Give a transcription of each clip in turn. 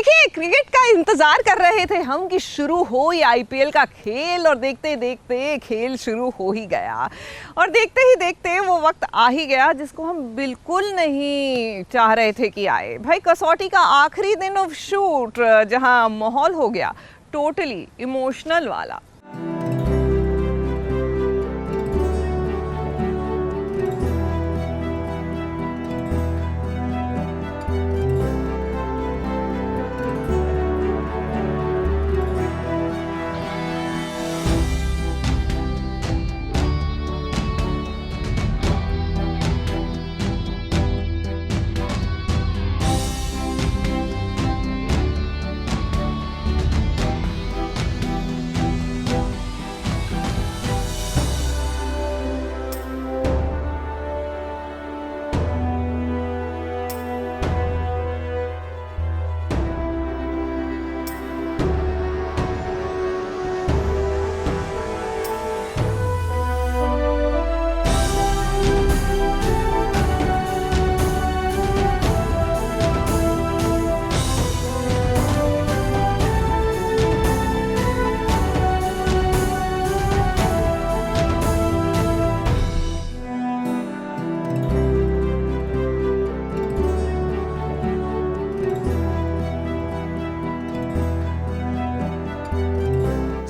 देखिए, क्रिकेट का इंतजार कर रहे थे हम कि शुरू हो ये आईपीएल का खेल, और देखते देखते खेल शुरू हो ही गया। और देखते ही देखते वो वक्त आ ही गया जिसको हम बिल्कुल नहीं चाह रहे थे कि आए। भाई, कसौटी का आखिरी दिन ऑफ शूट, जहां माहौल हो गया टोटली इमोशनल वाला।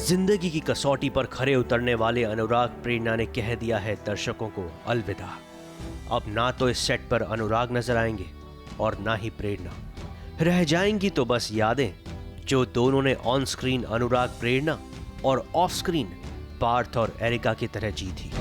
जिंदगी की कसौटी पर खरे उतरने वाले अनुराग प्रेरणा ने कह दिया है दर्शकों को अलविदा। अब ना तो इस सेट पर अनुराग नजर आएंगे और ना ही प्रेरणा। रह जाएंगी तो बस यादें जो दोनों ने ऑन स्क्रीन अनुराग प्रेरणा और ऑफ स्क्रीन पार्थ और एरिका की तरह जी थी।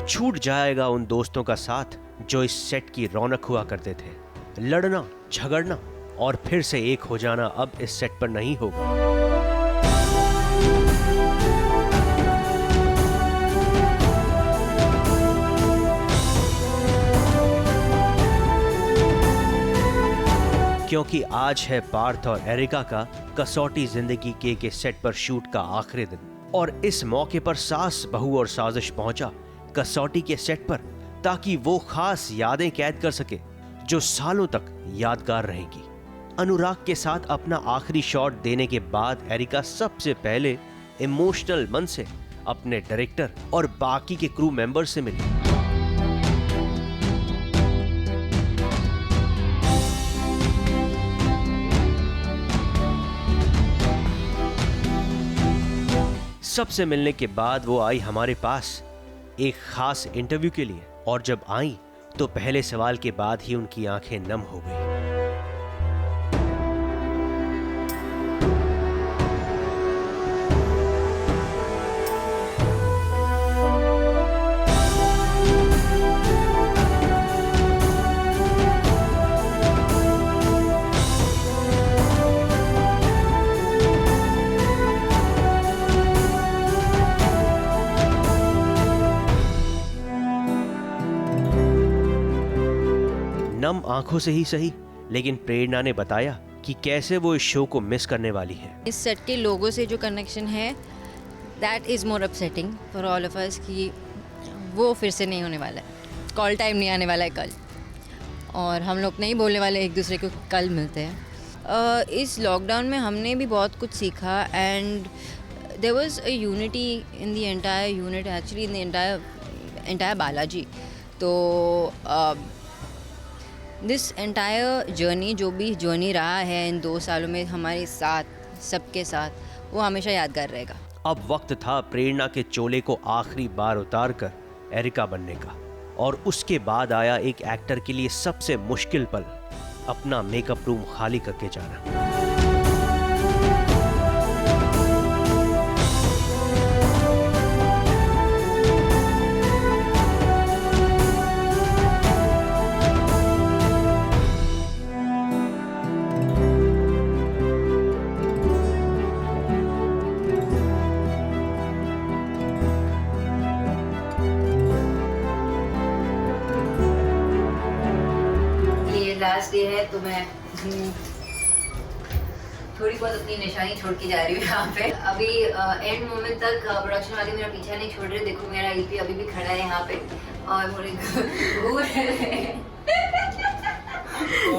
छूट जाएगा उन दोस्तों का साथ जो इस सेट की रौनक हुआ करते थे। लड़ना, झगड़ना और फिर से एक हो जाना अब इस सेट पर नहीं होगा। क्योंकि आज है पार्थ और एरिका का कसौटी जिंदगी के सेट पर शूट का आखिरी दिन, और इस मौके पर सास, बहू और साजिश पहुंचा कसौटी के सेट पर ताकि वो खास यादें कैद कर सके जो सालों तक यादगार रहेंगी। अनुराग के साथ अपना आखिरी शॉट देने के बाद एरिका सबसे पहले इमोशनल मन से अपने डायरेक्टर और बाकी के क्रू मेंबर से मिली। सबसे मिलने के बाद वो आई हमारे पास एक खास इंटरव्यू के लिए, और जब आई तो पहले सवाल के बाद ही उनकी आंखें नम हो गई। नम आंखों से ही सही, लेकिन प्रेरणा ने बताया कि कैसे वो इस शो को मिस करने वाली है। इस सेट के लोगों से जो कनेक्शन है, that is more upsetting for all of us कि वो फिर से नहीं होने वाला है। कॉल टाइम नहीं आने वाला है कल, और हम लोग नहीं बोलने वाले एक दूसरे को कल मिलते हैं। इस लॉकडाउन में हमने भी बहुत कुछ सीखा, and there was a unity in the entire unit, actually in the entire Balaji. तो दिस एंटायर जर्नी, जो भी जर्नी रहा है इन 2 सालों में हमारे साथ, सबके साथ, वो हमेशा यादगार रहेगा। अब वक्त था प्रेरणा के चोले को आखिरी बार उतार कर एरिका बनने का, और उसके बाद आया एक एक्टर के लिए सबसे मुश्किल पल, अपना मेकअप रूम खाली करके जाना। लास्ट डे है तो मैं थोड़ी बहुत अपनी निशानी छोड़ के जा रही हूँ यहाँ पे। अभी एंड मोमेंट तक प्रोडक्शन वाले मेरा पीछा नहीं छोड़ रहे। देखो मेरा ईपी अभी भी खड़ा है यहाँ पे और ओह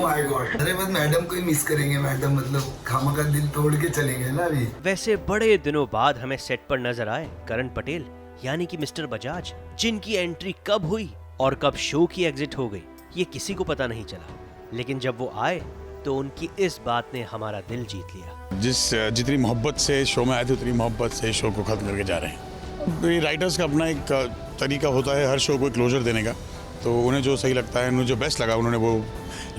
माय गॉड, अरे बस मैडम को ही मिस करेंगे। मैडम मतलब खामा का दिल तोड़ के चलेंगे ना अभी। वैसे बड़े दिनों बाद हमें सेट पर नजर आए करण पटेल यानी कि मिस्टर बजाज, जिनकी एंट्री कब हुई और कब शो की एग्जिट हो गई ये किसी को पता नहीं चला, लेकिन जब वो आए तो उनकी इस बात ने हमारा दिल जीत लिया। जितनी मोहब्बत से शो में आए थे उतनी मोहब्बत से शो को खत्म करके जा रहे हैं। ये राइटर्स का अपना एक तरीका होता है हर शो को क्लोजर देने का, तो उन्हें जो सही लगता है, उन्हें जो बेस्ट लगा उन्होंने वो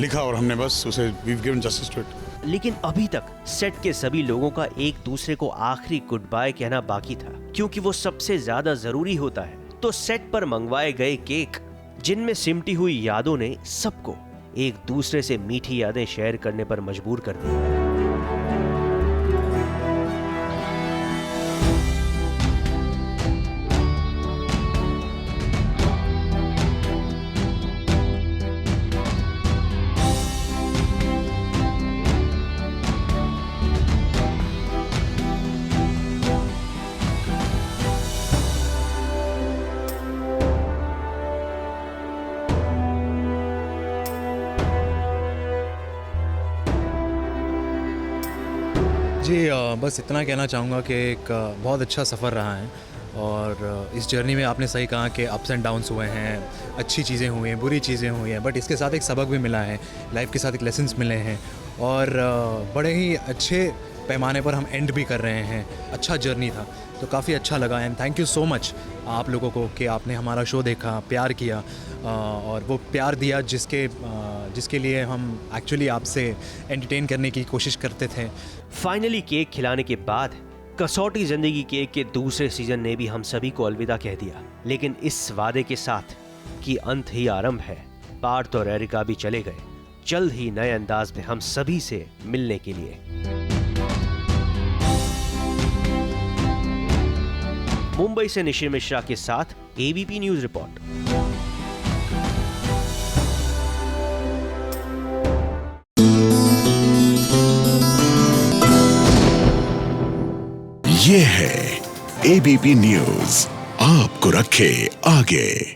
लिखा और हमने बस उसे we've given justice to it. लेकिन अभी तक सेट के सभी लोगों का एक दूसरे को आखिरी गुड बाय कहना बाकी था, क्योंकि वो सबसे ज्यादा जरूरी होता है। तो सेट पर मंगवाए गए केक जिनमें सिमटी हुई यादों ने सबको एक दूसरे से मीठी यादें शेयर करने पर मजबूर कर दिया। जी बस इतना कहना चाहूँगा कि एक बहुत अच्छा सफ़र रहा है और इस जर्नी में आपने सही कहा कि अप्स एंड डाउन्स हुए हैं, अच्छी चीज़ें हुई हैं, बुरी चीज़ें हुई हैं, बट इसके साथ एक सबक भी मिला है, लाइफ के साथ एक लेसन्स मिले हैं और बड़े ही अच्छे पैमाने पर हम एंड भी कर रहे हैं। अच्छा जर्नी था तो काफ़ी अच्छा लगा and thank you so much आप लोगों को कि आपने हमारा शो देखा, प्यार किया और वो प्यार दिया जिसके लिए हम एक्चुअली आपसे एंटरटेन करने की कोशिश करते थे। फाइनली केक खिलाने के बाद कसौटी जिंदगी केक के दूसरे सीजन ने भी हम सभी को अलविदा कह दिया, लेकिन इस वादे के साथ कि अंत ही आरंभ है। पार्थ और एरिका भी चले गए, जल्द ही नए अंदाज में हम सभी से मिलने के लिए। मुंबई से निशिर मिश्रा के साथ एबीपी न्यूज रिपोर्ट। ये है एबीपी न्यूज, आपको रखे आगे।